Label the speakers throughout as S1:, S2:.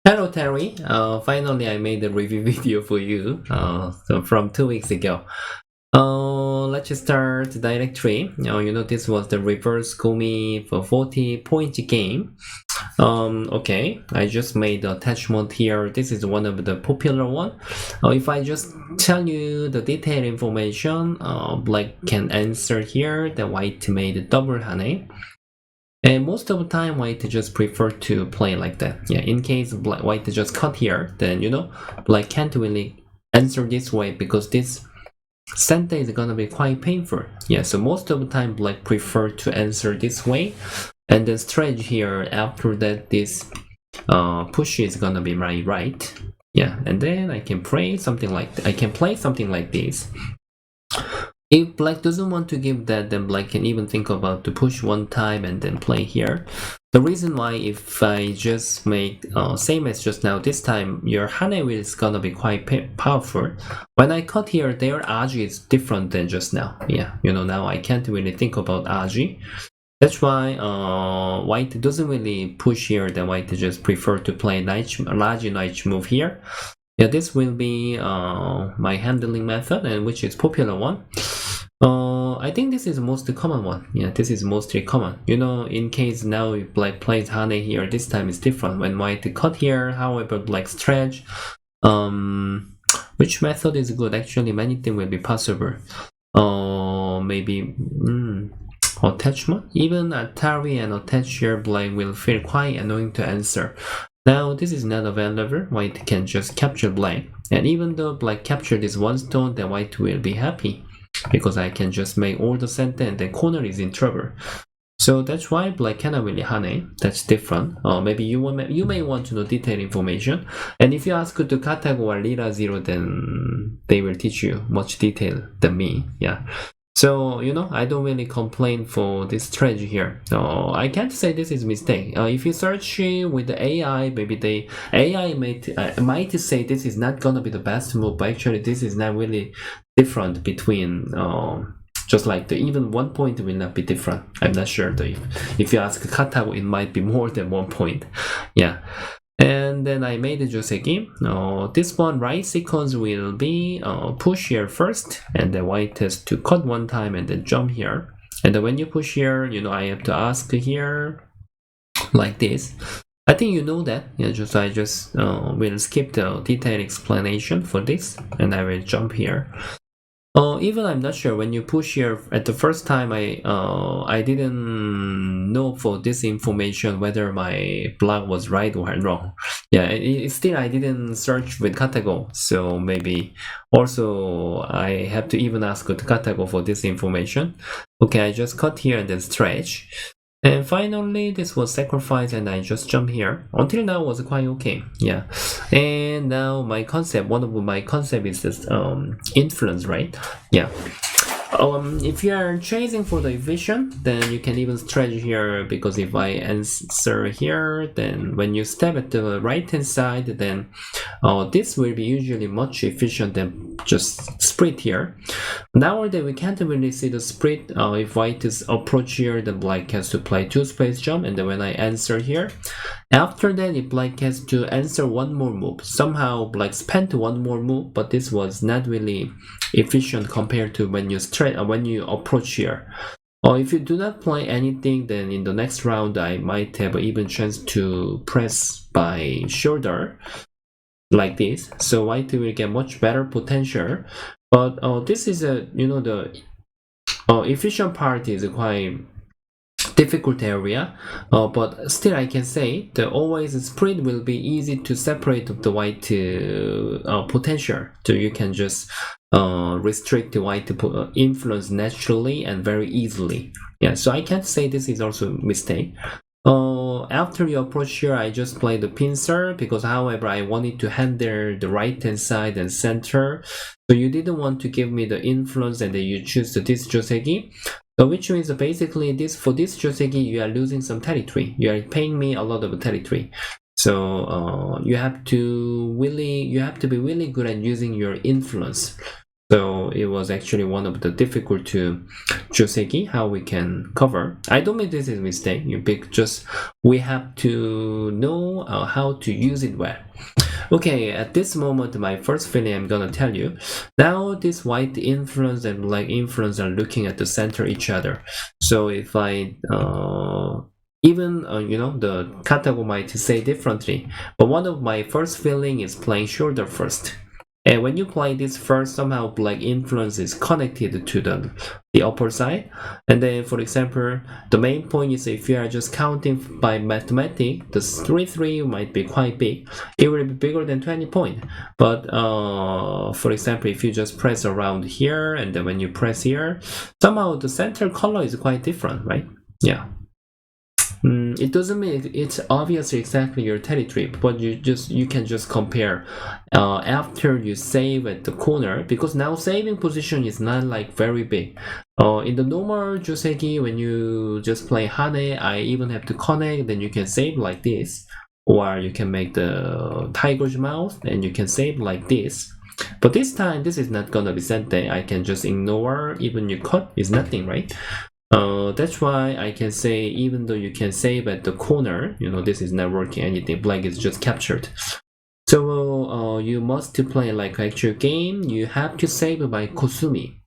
S1: Hello Terry, finally I made a review video for you so from 2 weeks ago. Let's just start directly. This was the reverse Gumi for 40-point game. Okay, I just made the attachment here. This is one of the popular one. If I just tell you the detailed information, black can answer here. The white made double hane. And most of the time, white just prefer to play like that. Yeah, in case white just cut here, then black can't really answer this way because this sentence is gonna be quite painful. Yeah, so most of the time, black prefer to answer this way, and then stretch here. After that, this push is gonna be my right. Yeah, and then I can play something like this. If black doesn't want to give that, then black can even think about to push one time and then play here. The reason why, if I just make same as just now, this time your hane wheel is gonna be quite powerful. When I cut here, their aji is different than just now. Yeah, now I can't really think about aji. That's why white doesn't really push here. Then white just prefer to play large knight move here. Yeah, this will be my handling method, and which is popular one. I think this is the most common one. Yeah, this is mostly common. In case now if black plays hane here, this time is different. When white cut here, however, black stretch. Which method is good? Actually, many things will be possible. Maybe attachment. Even Atari and attach here, black will feel quite annoying to answer. Now this is not available. White can just capture black, and even though black captured this one stone, then white will be happy because I can just make all the center and the corner is in trouble. So that's why black cannot really hane. That's different. Maybe you may want to know detailed information. And if you ask to Katago or Lira Zero, then they will teach you much detail than me. Yeah. So I don't really complain for this strategy here. I can't say this is a mistake. If you search with the AI, maybe the AI might say this is not gonna be the best move, but actually this is not really different between just like even 1 point will not be different. I'm not sure though. If you ask Katago, it might be more than 1 point. Yeah. And then I made the joseki. This one right sequence will be push here first, and the white has to cut one time and then jump here. And then when you push here, I have to ask here like this. I think you know that. Yeah, I just will skip the detailed explanation for this, and I will jump here. Even I'm not sure when you push here at the first time, I didn't know for this information whether my block was right or wrong. Yeah, still I didn't search with Katago, so maybe also I have to even ask to Katago for this information. Okay, I just cut here and then stretch. And finally, this was sacrifice, and I just jump here. Until now was quite okay. Yeah. And now my concept, one of my concept is this influence, right? Yeah. If you are chasing for the efficient, then you can even stretch here, because if I answer here, then when you step at the right hand side, then this will be usually much efficient than just split here. Nowadays we can't really see the split. If white is approach here, then black has to play 2 space jump, and then when I answer here, after that if black has to answer one more move, somehow black spent one more move, but this was not really efficient compared to when you approach here. Or if you do not play anything, then in the next round I might have an even chance to press by shoulder like this, so white will get much better potential. But this is the efficient part is quite difficult area, but still I can say the always split will be easy to separate the white potential, so you can just restrict the white influence naturally and very easily. Yeah, so I can't say this is also a mistake. After you approach here, I just play the pincer because however I wanted to handle the right hand side and center, so you didn't want to give me the influence, and then you choose this joseki. So which means basically for this joseki you are losing some territory. You are paying me a lot of territory. So you have to be really good at using your influence. So it was actually one of the difficult to joseki, how we can cover. I don't mean this is a mistake, just we have to know how to use it well. Okay, at this moment, my first feeling I'm gonna tell you. Now this white influence and black influence are looking at the center each other. So if I even the katago might say differently, but one of my first feeling is playing shoulder first. And when you play this first, somehow black influence is connected to the upper side. And then, for example, the main point is if you are just counting by mathematics, the 3-3 might be quite big. It will be bigger than 20 points. But for example, if you just press around here, and then when you press here, somehow the center color is quite different, right? Yeah. It doesn't mean it's obviously exactly your territory, but you can just compare after you save at the corner, because now saving position is not like very big. In the normal joseki, when you just play hane, I even have to connect, then you can save like this, or you can make the tiger's mouth and you can save like this. But this time, this is not gonna be sente. I can just ignore, even you cut is nothing, right? That's why I can say, even though you can save at the corner, this is not working anything, black is just captured. So you must play like actual game, you have to save by kosumi.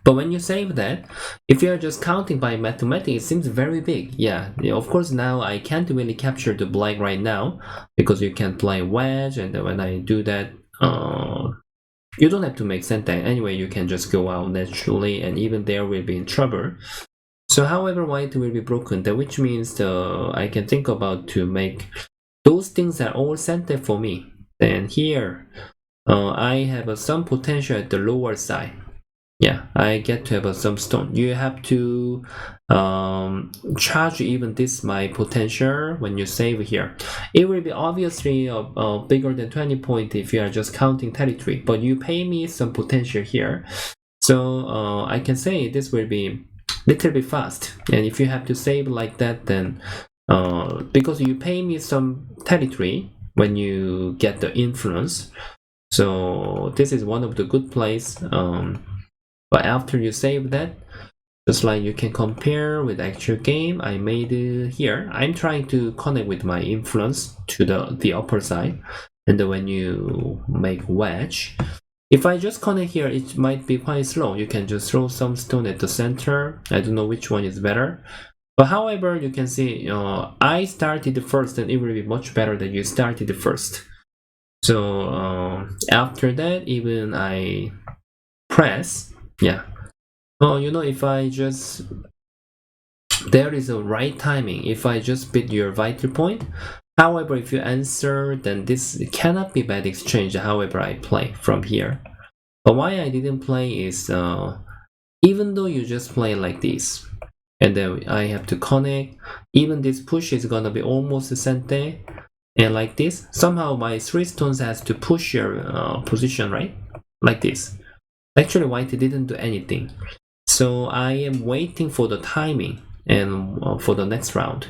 S1: But when you save that, if you are just counting by mathematics, it seems very big. Yeah, of course now I can't really capture the black right now, because you can play wedge, and when I do that, you don't have to make sentence. Anyway, you can just go out naturally, and even there will be in trouble. So however, white will be broken, which means I can think about to make those things are all sentence for me. Then here, I have some potential at the lower side. Yeah, I get to have some stone. You have to charge even this my potential when you save here. It will be obviously bigger than 20 points if you are just counting territory, but you pay me some potential here. So I can say this will be little bit fast. And if you have to save like that, then because you pay me some territory when you get the influence. So this is one of the good place. But after you save that, just like you can compare with actual game I made here, I'm trying to connect with my influence to the upper side. And then when you make wedge, if I just connect here, it might be quite slow. You can just throw some stone at the center. I don't know which one is better. But however, you can see I started first, and it will be much better that you started first. So after that, even I press, yeah. If I just, there is a right timing. If I just bid your vital point, however, if you answer, then this cannot be bad exchange. However, I play from here. But why I didn't play is, even though you just play like this, and then I have to connect, even this push is gonna be almost sente, and like this, somehow my 3 stones has to push your position, right? Like this. Actually, white didn't do anything. So I am waiting for the timing and for the next round.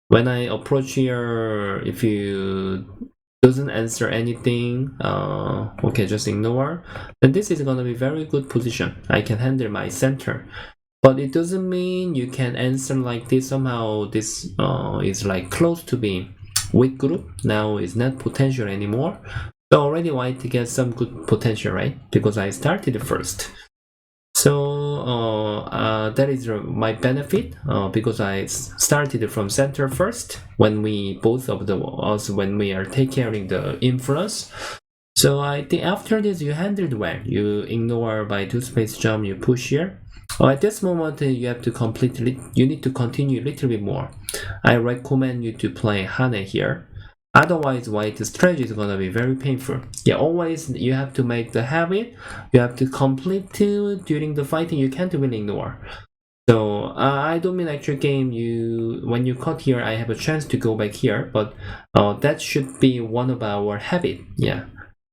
S1: When I approach here, if you doesn't answer anything, okay, just ignore. Then this is gonna be very good position. I can handle my center. But it doesn't mean you can answer like this. Somehow this is like close to being weak group. Now it's not potential anymore. So already white gets some good potential, right? Because I started first. So that is my benefit because I started from center first when we both of us when we are taking care of the influence. So I think after this you handled well. You ignore by 2 space jump, you push here. At this moment you have to you need to continue a little bit more. I recommend you to play Hane here. Otherwise, white's strategy is gonna be very painful. Yeah, always you have to make the habit. You have to complete during the fighting. You can't really ignore. So I don't mean actual game. When you cut here, I have a chance to go back here, but that should be one of our habit. Yeah,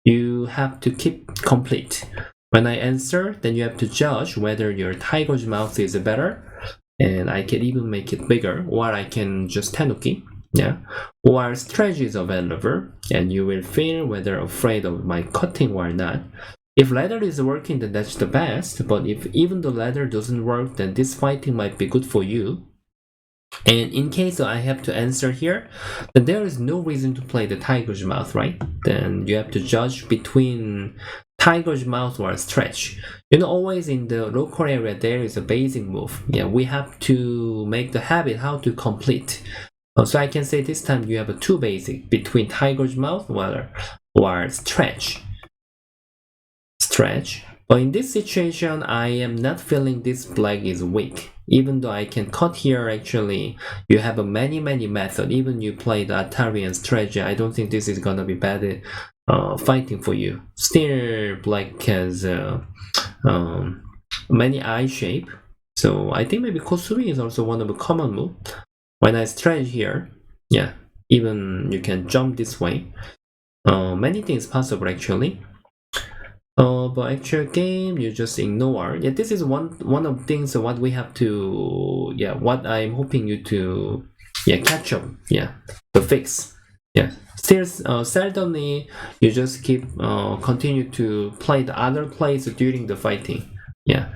S1: you have to keep complete. When I answer, then you have to judge whether your tiger's mouth is better, and I can even make it bigger, or I can just tanuki. Yeah, or strategy is available, and you will feel whether afraid of my cutting or not. If ladder is working, then that's the best. But if even the ladder doesn't work, then this fighting might be good for you. And in case I have to answer here, then there is no reason to play the tiger's mouth, right? Then you have to judge between tiger's mouth or stretch. Always in the local area there is a basic move. Yeah, we have to make the habit how to complete. So I can say this time you have a two basic between tiger's mouth or stretch. But in this situation, I am not feeling this black is weak. Even though I can cut here, actually, you have a many method. Even you play the Atari and strategy, I don't think this is gonna be bad fighting for you. Still, black has many eye shape. So I think maybe Kosuri is also one of the common move. When I stretch here, yeah, even you can jump this way. Many things possible actually. But actual game, you just ignore. Yeah, this is one of the things what we have to, what I'm hoping you to, catch up, to fix. Yeah, still seldomly you just keep continue to play the other plays during the fighting. Yeah.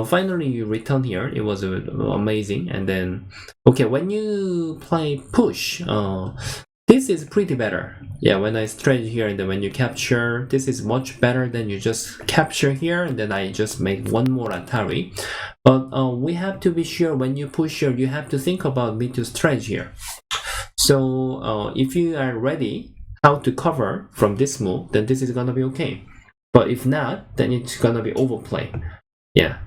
S1: Finally, you return here. It was amazing. And then, okay, when you play push, this is pretty better. Yeah, when I stretch here and then when you capture, this is much better than you just capture here and then I just make one more Atari. But we have to be sure when you push here, you have to think about me to stretch here. So if you are ready how to cover from this move, then this is gonna be okay. But if not, then it's gonna be overplay. Yeah.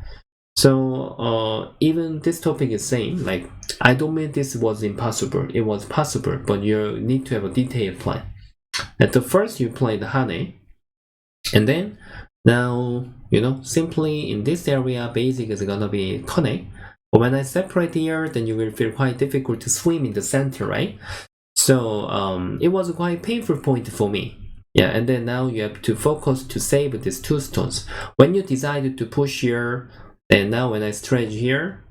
S1: So even this topic is saying, like, I don't mean this was impossible. It was possible, but you need to have a detailed plan. At the first, you play the Hane, and then now, simply in this area, basic is gonna be Kone. But when I separate here, then you will feel quite difficult to swim in the center, right? So it was quite painful point for me. Yeah, and then now you have to focus to save these two stones. When you decided to push here, and now when I stretch here,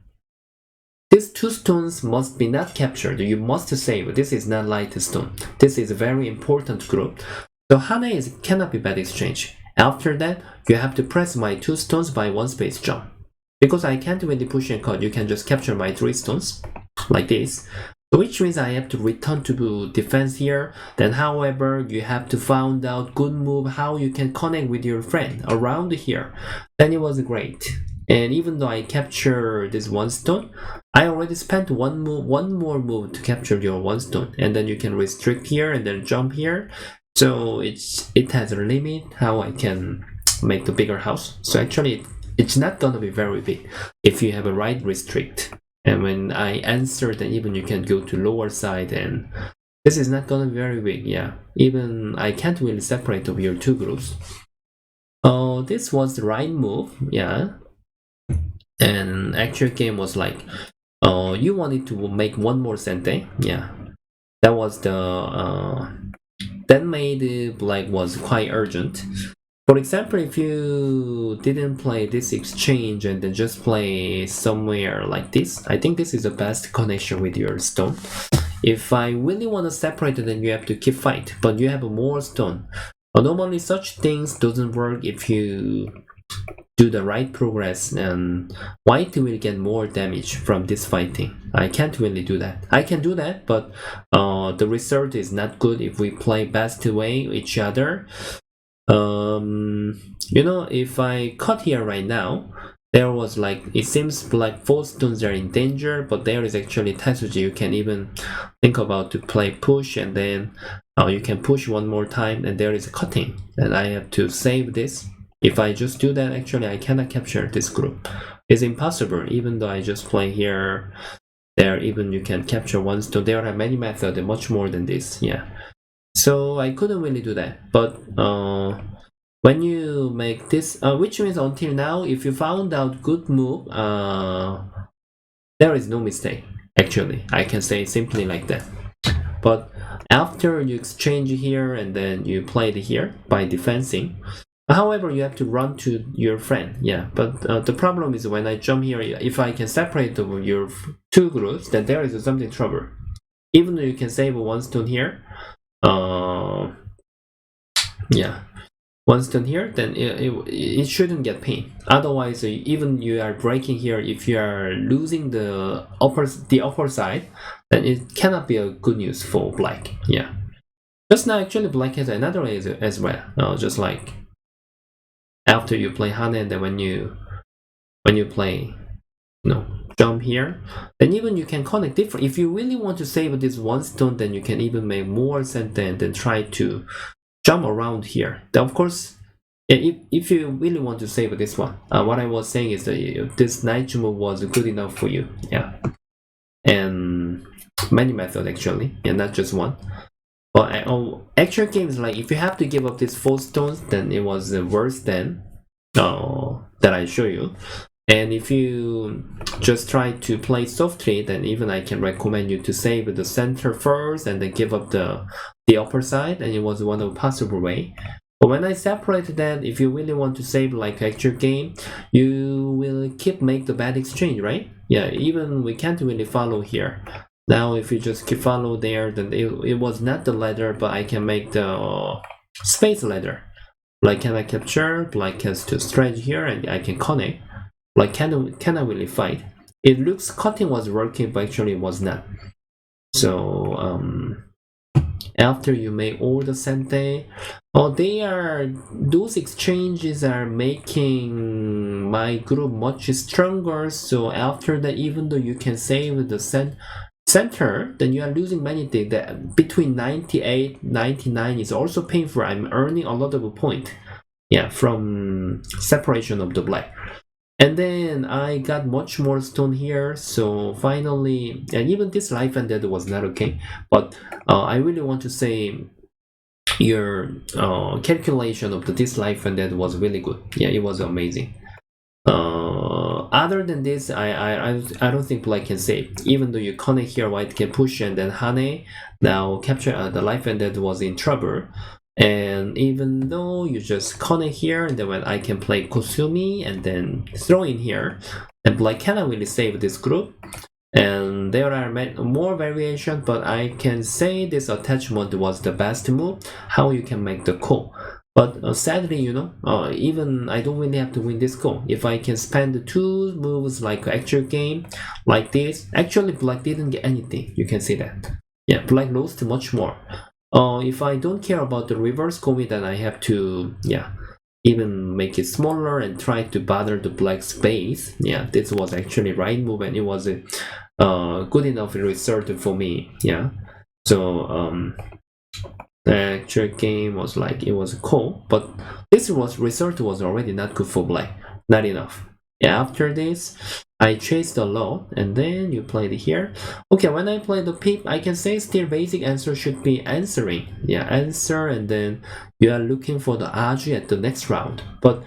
S1: these two stones must be not captured. You must save. This is not light stone. This is a very important group. So Hane cannot be bad exchange. After that, you have to press my two stones by one space jump. Because I can't really push and cut, you can just capture my three stones, like this. Which means I have to return to defense here. Then however, you have to find out good move, how you can connect with your friend around here. Then it was great. And even though I capture this one stone, I already spent one more move to capture your one stone. And then you can restrict here and then jump here. So it has a limit how I can make the bigger house. So actually it's not gonna be very big if you have a right restrict. And when I answer, then even you can go to lower side, and this is not gonna be very big. Yeah, even I can't really separate your two groups. Oh, this was the right move. Yeah, and actual game was like, you wanted to make one more sente. Yeah, that was the that made black was quite urgent. For example, if you didn't play this exchange and then just play somewhere like this, I think this is the best connection with your stone. If I really want to separate it, then you have to keep fight, but you have more stone. Normally such things doesn't work if you do the right progress, and white will get more damage from this fighting. I can't really do that. I can do that, but the result is not good if we play best way each other. If I cut here right now, there was like, it seems like 4 stones are in danger, but there is actually Tetsuji. You can even think about to play push, and then you can push one more time, and there is a cutting, and I have to save this. If I just do that, actually I cannot capture this group. It's impossible, even though I just play here, there, even you can capture one stone. There are many methods, much more than this, yeah. So I couldn't really do that, but when you make this, which means until now, if you found out good move, there is no mistake. Actually, I can say simply like that. But after you exchange here and then you play it here by defensing, however, you have to run to your friend. Yeah, but the problem is when I jump here, if I can separate your two groups, then there is something trouble. Even though you can save one stone here. Yeah, one stone here, then it shouldn't get pain. Otherwise, even you are breaking here, if you are losing the upper side, then it cannot be a good news for black. Yeah. Just now, actually, black has another way as well. Just like after you play Hane, and then when you play, jump here, then even you can connect different. If you really want to save this one stone, then you can even make more sente and then try to jump around here. Then of course, if you really want to save this one, what I was saying is that this night move was good enough for you. Yeah, and many methods actually, and not just one. But actual games, like if you have to give up these 4 stones, then it was worse than that I show you. And if you just try to play softly, then even I can recommend you to save the center first and then give up the upper side, and it was one of the possible way. But when I separate that, if you really want to save like actual game, you will make the bad exchange, right? Yeah, even we can't really follow here. Now if you just keep follow there, then it was not the ladder, but I can make the space ladder. Like can I capture, black has to stretch here, and I can connect. Like can I really fight? It looks cutting was working, but actually it was not. So after you make all the sente, those exchanges are making my group much stronger. So after that, even though you can save the center, then you are losing many things. That between 98, 99 is also painful. I'm earning a lot of a point, yeah, from separation of the black. And then I got much more stone here, so finally, and even this life and death was not okay, but I really want to say your calculation of this life and death was really good. Yeah, it was amazing. Other than this, I don't think black can save. Even though you connect here, white can push, and then Hane now capture the life and death was in trouble. And even though you just connect here, and then when I can play Kosumi and then throw in here, and black cannot really save this group. And there are more variation, but I can say this attachment was the best move, how you can make the call. But sadly, even I don't really have to win this call. If I can spend 2 moves like actual game, like this, actually black didn't get anything. You can see that. Yeah, black lost much more. If I don't care about the reverse komi, then I have to, even make it smaller and try to bother the black space. Yeah, this was actually right move, and it was a good enough result for me. Yeah, so the actual game was like it was cool, but this result was already not good for black, not enough. Yeah, after this, I chased a lot, and then you played here. Okay, when I play the pip, I can say still basic answer should be answering. Yeah, answer, and then you are looking for the Aji at the next round. But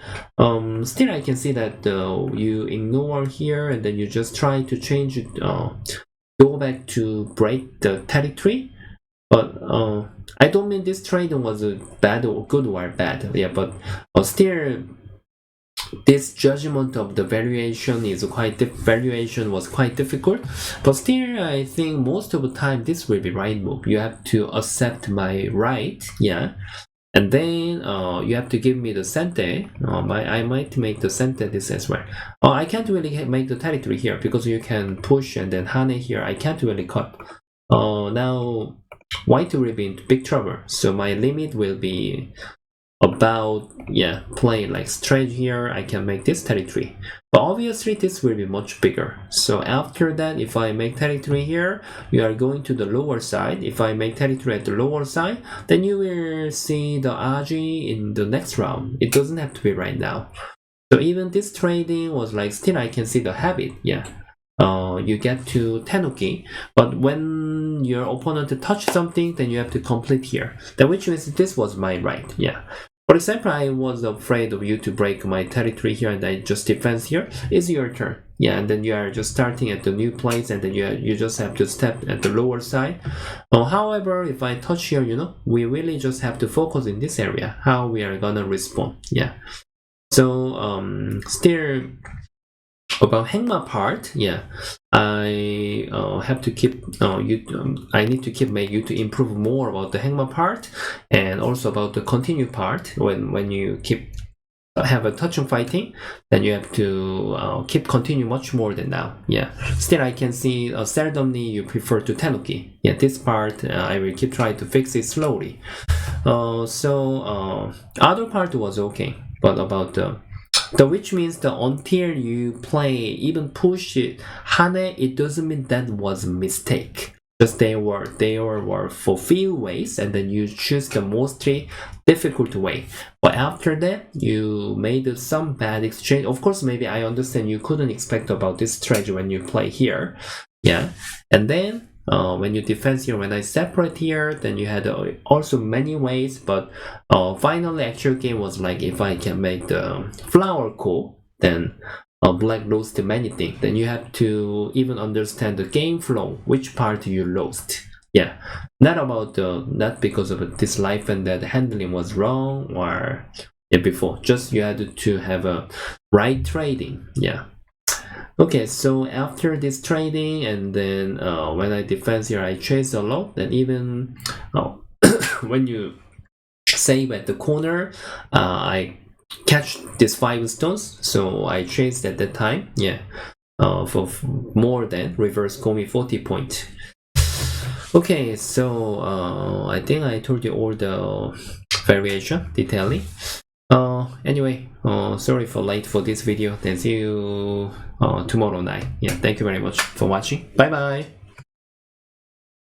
S1: still I can see that you ignore here, and then you just try to change it, go back to break the territory. But I don't mean this trade was bad or good or bad. Yeah, but still, this judgment of the valuation was quite difficult, but still I think most of the time this will be right move. You have to accept my right, yeah, and then you have to give me the sente. I might make the sente this as well. I can't really make the territory here because you can push, and then Hane here I can't really cut. Now white will be in big trouble, so my limit will be about playing like straight here. I can make this territory, but obviously this will be much bigger. So after that, if I make territory here, you are going to the lower side. If I make territory at the lower side, then you will see the Aji in the next round. It doesn't have to be right now. So even this trading was like still I can see the habit. You get to Tenuki, but when your opponent touch something, then you have to complete here. Then which means this was my right. For example, I was afraid of you to break my territory here, and I just defense here. It's your turn. And then you are just starting at the new place, and then you just have to step at the lower side. However, if I touch here, we really just have to focus in this area, how we are gonna respond. So still about hangma part, yeah, I have to keep I need to keep make you to improve more about the hangma part, and also about the continue part. When you keep have a touch on fighting, then you have to keep continue much more than now. Yeah, still I can see seldomly you prefer to tenuki. Yeah, this part I will keep trying to fix it slowly. Other part was okay, but about the which means that until you play even push it hane, it doesn't mean that was a mistake. Just they were for few ways, and then you choose the mostly difficult way. But after that, you made some bad exchange. Of course, maybe I understand you couldn't expect about this strategy when you play here. Yeah, and then when you defense here, when I separate here, then you had also many ways, but finally actual game was like, if I can make the flower cool, then black lost many things. Then you have to even understand the game flow, which part you lost. Yeah, not about not because of this life and that handling was wrong or before. Just you had to have a right trading. Yeah. Okay, so after this trading, and then when I defense here, I chase a lot. Then even when you save at the corner, I catch these 5 stones, so I chased at that time. Yeah, for more than reverse komi 40 point. Okay, so I think I told you all the variation detailing. Anyway, sorry for late for this video. Then see you tomorrow night. Yeah, thank you very much for watching. Bye bye.